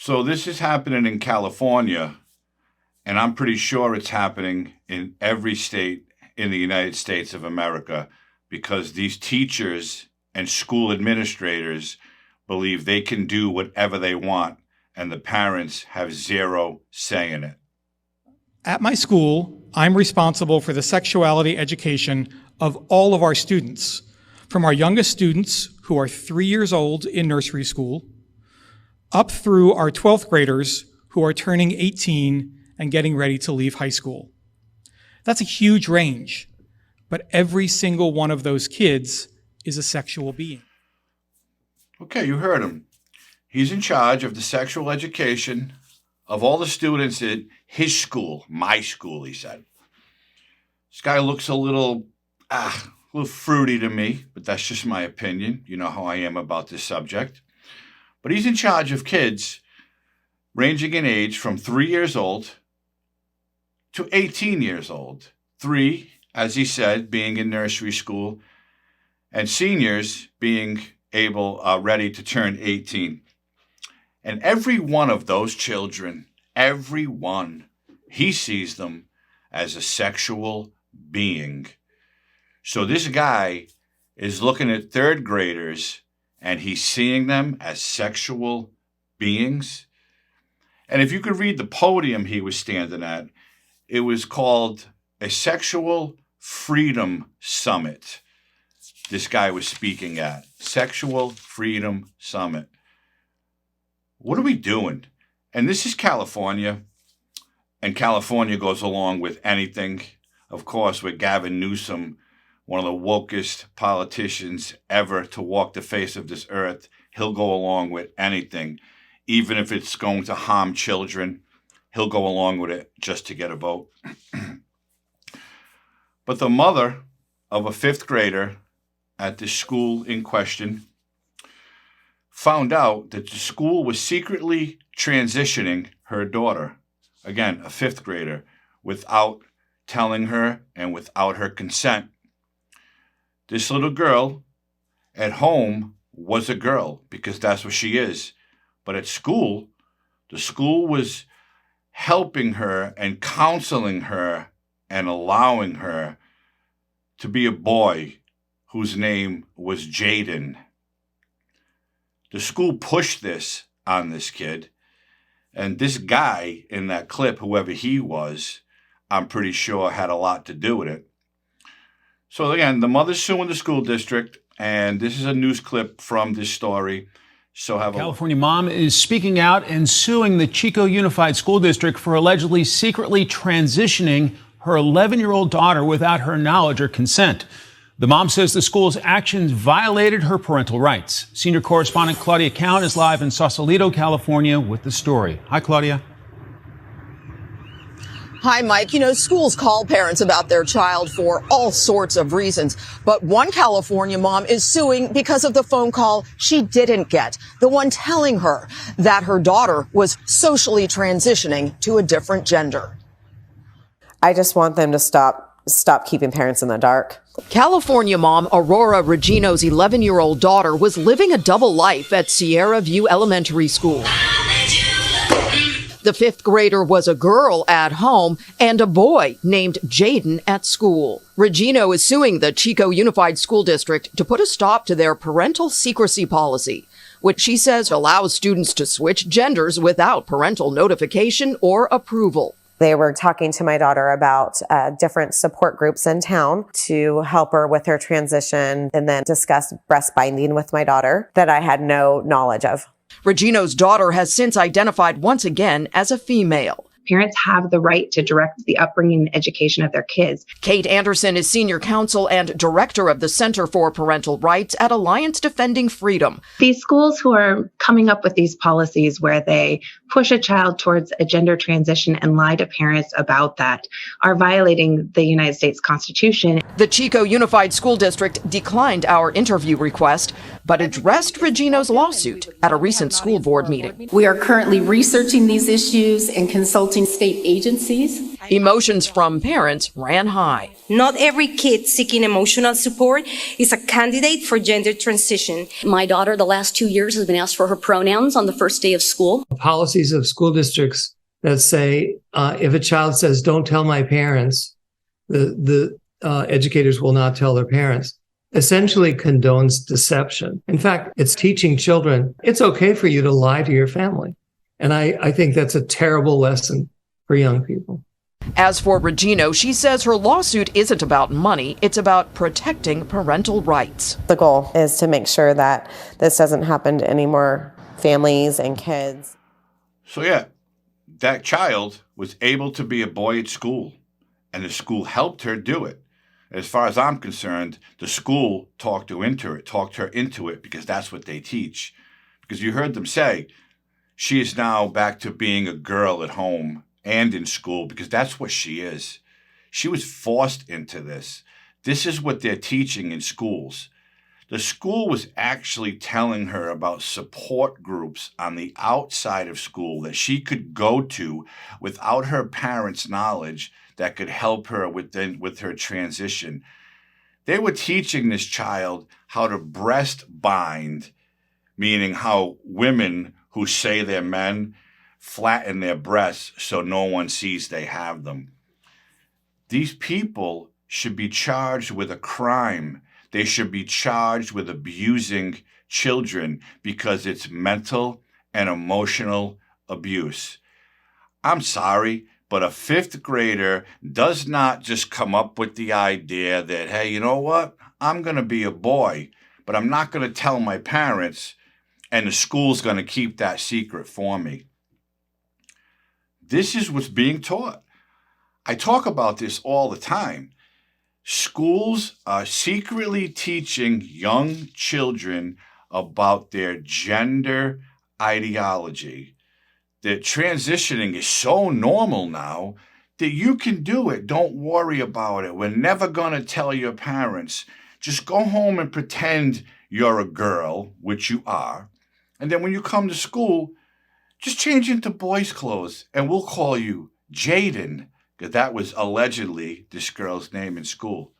So this is happening in California, and I'm pretty sure it's happening in every state in the United States of America because these teachers and school administrators believe they can do whatever they want, and the parents have zero say in it. At my school, I'm responsible for the sexuality education of all of our students, from our youngest students who are 3 years old in nursery school, up through our 12th graders who are turning 18 and getting ready to leave high school. That's a huge range, but every single one of those kids is a sexual being. Okay, you heard him. He's in charge of the sexual education of all the students at his school, my school, he said. This guy looks a little fruity to me, but that's just my opinion. You know how I am about this subject. But he's in charge of kids ranging in age from 3 years old to 18 years old. 3, as he said, being in nursery school, and seniors being ready to turn 18. And every one of those children, every one, he sees them as a sexual being. So this guy is looking at third graders and he's seeing them as sexual beings. And if you could read the podium he was standing at, it was called a Sexual Freedom Summit. This guy was speaking at Sexual Freedom Summit. What are we doing? And this is California, and California goes along with anything. Of course, with Gavin Newsom, one of the wokest politicians ever to walk the face of this earth. He'll go along with anything, even if it's going to harm children. He'll go along with it just to get a vote. But the mother of a 5th grader at the school in question found out that the school was secretly transitioning her daughter, again, a 5th grader, without telling her and without her consent. This little girl at home was a girl because that's what she is. But at school, the school was helping her and counseling her and allowing her to be a boy whose name was Jaden. The school pushed this on this kid, and this guy in that clip, whoever he was, I'm pretty sure had a lot to do with it. So again, the mother's suing the school district, and this is a news clip from this story. So have California mom is speaking out and suing the Chico Unified School District for allegedly secretly transitioning her 11-year-old daughter without her knowledge or consent. The mom says the school's actions violated her parental rights. Senior correspondent Claudia Count is live in Sausalito, California with the story. Hi, Claudia. Hi, Mike. You know, schools call parents about their child for all sorts of reasons. But one California mom is suing because of the phone call she didn't get, the one telling her that her daughter was socially transitioning to a different gender. I just want them to stop keeping parents in the dark. California mom Aurora Regino's 11-year-old daughter was living a double life at Sierra View Elementary School. The 5th grader was a girl at home and a boy named Jaden at school. Regino is suing the Chico Unified School District to put a stop to their parental secrecy policy, which she says allows students to switch genders without parental notification or approval. They were talking to my daughter about different support groups in town to help her with her transition, and then discuss breast binding with my daughter that I had no knowledge of. Regino's daughter has since identified once again as a female. Parents have the right to direct the upbringing and education of their kids. Kate Anderson is senior counsel and director of the Center for Parental Rights at Alliance Defending Freedom. These schools who are coming up with these policies where they push a child towards a gender transition and lie to parents about that are violating the United States Constitution. The Chico Unified School District declined our interview request, but addressed Regino's lawsuit at a recent school board meeting. We are currently researching these issues and consulting state agencies. Emotions from parents ran high. Not every kid seeking emotional support is a candidate for gender transition. My daughter, the last 2 years, has been asked for her pronouns on the first day of school. Policies of school districts that say if a child says, "Don't tell my parents," the educators will not tell their parents, essentially condones deception. In fact, it's teaching children it's okay for you to lie to your family. And I think that's a terrible lesson for young people. As for Regino, she says her lawsuit isn't about money, it's about protecting parental rights. The goal is to make sure that this doesn't happen to any more families and kids. So yeah, that child was able to be a boy at school, and the school helped her do it. As far as I'm concerned, the school talked her into it because that's what they teach. Because you heard them say, she is now back to being a girl at home and in school, because that's what she is. She was forced into this. This is what they're teaching in schools. The school was actually telling her about support groups on the outside of school that she could go to without her parents' knowledge that could help her with her transition. They were teaching this child how to breast bind, meaning how women who say they're men flatten their breasts so no one sees they have them. These people should be charged with a crime. They should be charged with abusing children because it's mental and emotional abuse. I'm sorry, but a fifth grader does not just come up with the idea that, hey, you know what? I'm going to be a boy, but I'm not going to tell my parents, and the school's going to keep that secret for me. This is what's being taught. I talk about this all the time. Schools are secretly teaching young children about their gender ideology. That transitioning is so normal now that you can do it. Don't worry about it. We're never going to tell your parents. Just go home and pretend you're a girl, which you are. And then when you come to school, just change into boys' clothes and we'll call you Jaden, because that was allegedly this girl's name in school.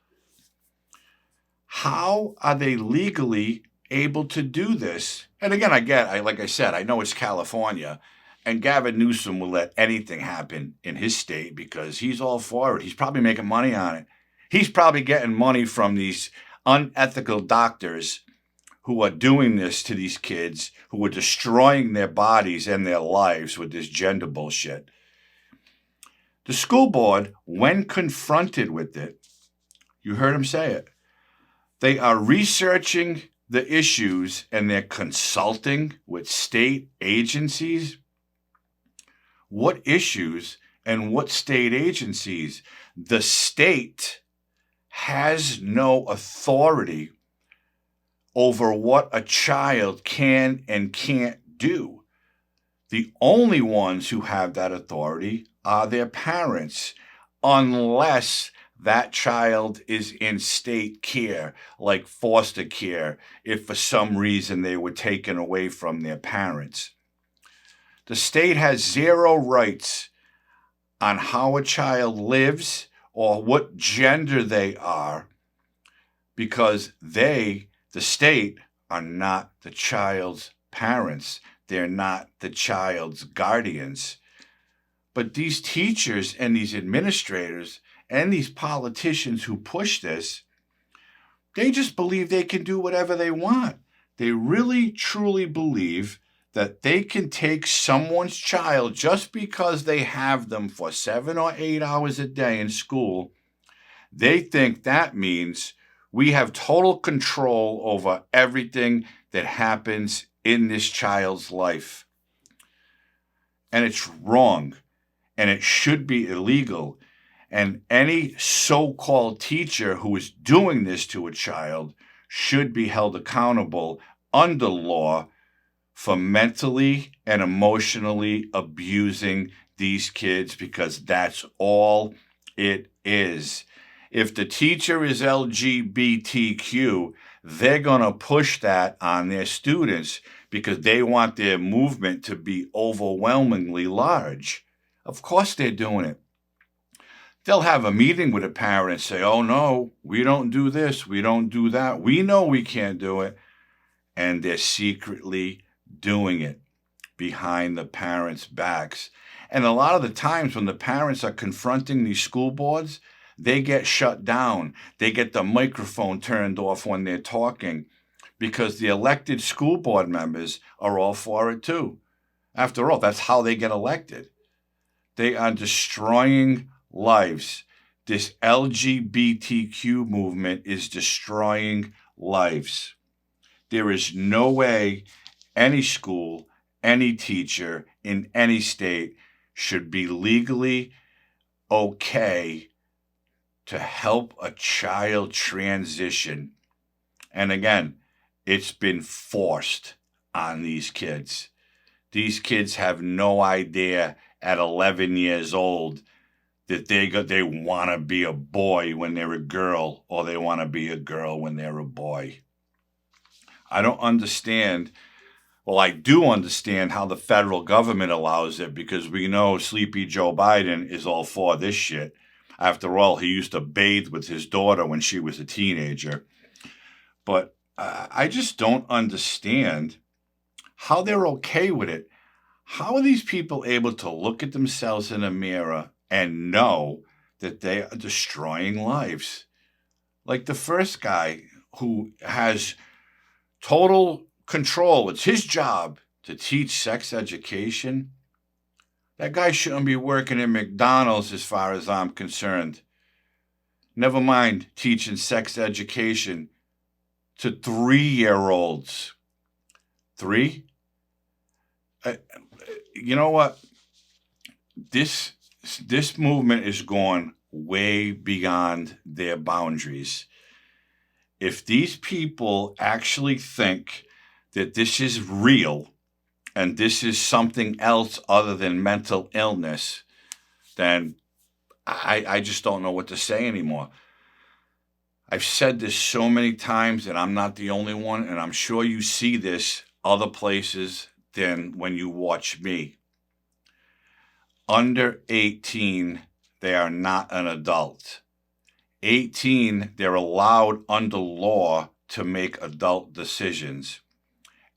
How are they legally able to do this? And again, like I said, I know it's California, and Gavin Newsom will let anything happen in his state because he's all for it. He's probably making money on it. He's probably getting money from these unethical doctors who are doing this to these kids, who are destroying their bodies and their lives with this gender bullshit. The school board, when confronted with it, you heard him say it, they are researching the issues and they're consulting with state agencies. What issues and what state agencies? The state has no authority over what a child can and can't do. The only ones who have that authority are their parents, unless that child is in state care, like foster care, if for some reason they were taken away from their parents. The state has zero rights on how a child lives or what gender they are, because the state, are not the child's parents. They're not the child's guardians. But these teachers and these administrators and these politicians who push this, they just believe they can do whatever they want. They really, truly believe that they can take someone's child just because they have them for 7 or 8 hours a day in school. They think that means we have total control over everything that happens in this child's life. And it's wrong, and it should be illegal. And any so-called teacher who is doing this to a child should be held accountable under law for mentally and emotionally abusing these kids, because that's all it is. If the teacher is LGBTQ, they're going to push that on their students because they want their movement to be overwhelmingly large. Of course they're doing it. They'll have a meeting with a parent and say, oh no, we don't do this, we don't do that. We know we can't do it. And they're secretly doing it behind the parents' backs. And a lot of the times when the parents are confronting these school boards, they get shut down. They get the microphone turned off when they're talking because the elected school board members are all for it too. After all, that's how they get elected. They are destroying lives. This LGBTQ movement is destroying lives. There is no way any school, any teacher in any state should be legally okay to help a child transition. And again, it's been forced on these kids. These kids have no idea at 11 years old that they want to be a boy when they're a girl, or they want to be a girl when they're a boy. I don't understand. Well, I do understand how the federal government allows it, because we know Sleepy Joe Biden is all for this shit. After all, he used to bathe with his daughter when she was a teenager. But I just don't understand how they're okay with it. How are these people able to look at themselves in a mirror and know that they are destroying lives? Like the first guy who has total control. It's his job to teach sex education. That guy shouldn't be working in McDonald's as far as I'm concerned. Never mind teaching sex education to 3-year-olds. 3? You know what? This movement is going way beyond their boundaries. If these people actually think that this is real and this is something else other than mental illness, then I just don't know what to say anymore. I've said this so many times, and I'm not the only one, and I'm sure you see this other places than when you watch me. Under 18, they are not an adult. 18, they're allowed under law to make adult decisions.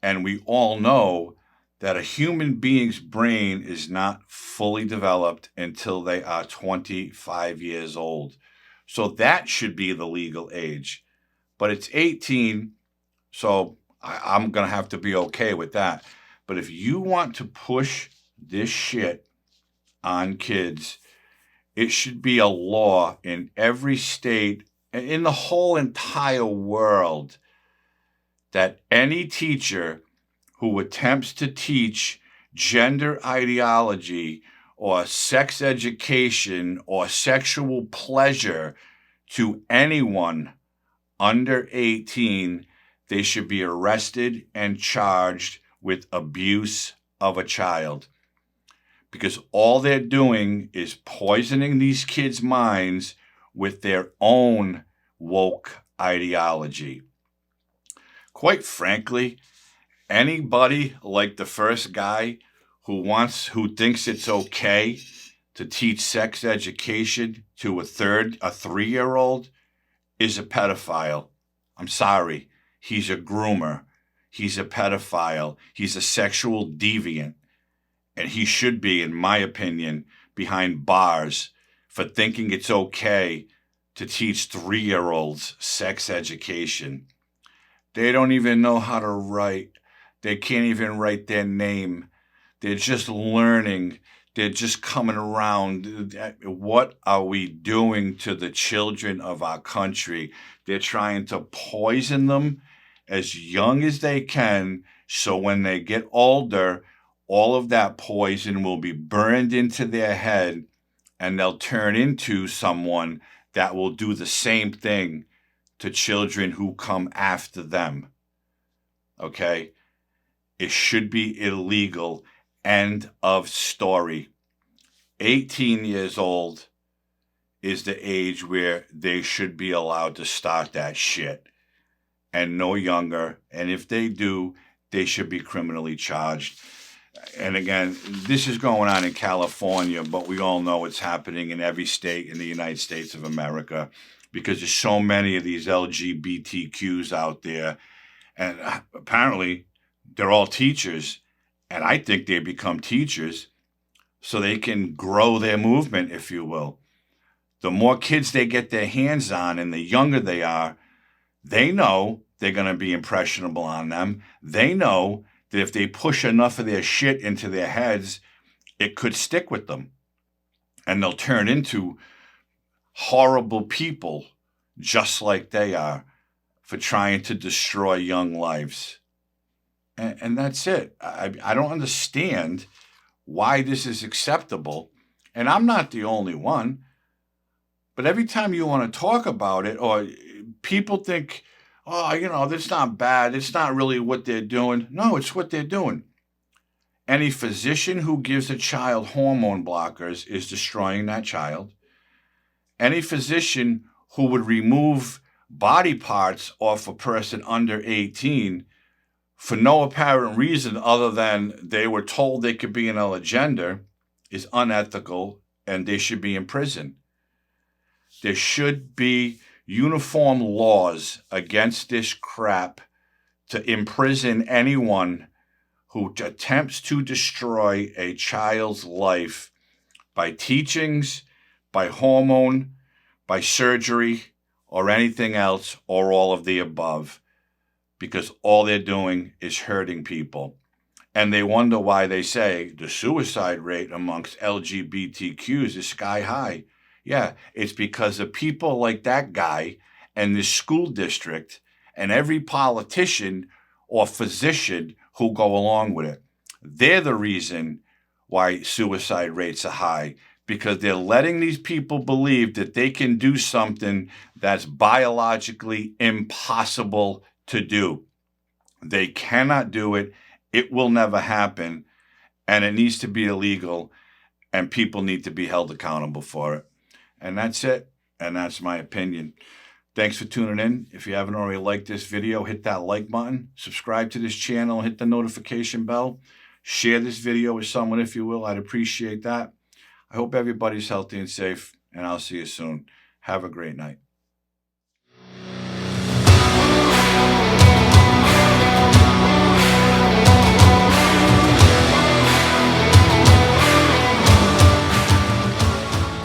And we all know that a human being's brain is not fully developed until they are 25 years old. So that should be the legal age. But it's 18, so I'm going to have to be okay with that. But if you want to push this shit on kids, it should be a law in every state, in the whole entire world, that any teacher who attempts to teach gender ideology or sex education or sexual pleasure to anyone under 18, they should be arrested and charged with abuse of a child. Because all they're doing is poisoning these kids' minds with their own woke ideology. Quite frankly, anybody like the first guy who thinks it's okay to teach sex education to a 3-year-old is a pedophile. I'm sorry. He's a groomer. He's a pedophile. He's a sexual deviant. And he should be, in my opinion, behind bars for thinking it's okay to teach 3-year-olds sex education. They don't even know how to write. They can't even write their name. They're just learning. They're just coming around. What are we doing to the children of our country? They're trying to poison them as young as they can, so when they get older, all of that poison will be burned into their head, and they'll turn into someone that will do the same thing to children who come after them. Okay? It should be illegal. End of story. 18 years old is the age where they should be allowed to start that shit. and no younger. And if they do, they should be criminally charged. And again, this is going on in California, but we all know it's happening in every state in the United States of America because there's so many of these LGBTQs out there. And apparently, they're all teachers. And I think they become teachers so they can grow their movement, if you will. The more kids they get their hands on and the younger they are, they know they're going to be impressionable on them. They know that if they push enough of their shit into their heads, it could stick with them. And they'll turn into horrible people just like they are for trying to destroy young lives. And that's it. I don't understand why this is acceptable. And I'm not the only one. But every time you want to talk about it, or people think, oh, that's not bad. It's not really what they're doing. No, it's what they're doing. Any physician who gives a child hormone blockers is destroying that child. Any physician who would remove body parts off a person under 18 for no apparent reason other than they were told they could be another gender is unethical, and they should be in prison. There should be uniform laws against this crap to imprison anyone who attempts to destroy a child's life by teachings, by hormone, by surgery, or anything else, or all of the above, because all they're doing is hurting people. And they wonder why they say the suicide rate amongst LGBTQs is sky high. Yeah, it's because of people like that guy and this school district and every politician or physician who go along with it. They're the reason why suicide rates are high, because they're letting these people believe that they can do something that's biologically impossible to do. They cannot do it. It will never happen. And it needs to be illegal. And people need to be held accountable for it. And that's it. And that's my opinion. Thanks for tuning in. If you haven't already liked this video, hit that like button. Subscribe to this channel. Hit the notification bell. Share this video with someone if you will. I'd appreciate that. I hope everybody's healthy and safe. And I'll see you soon. Have a great night.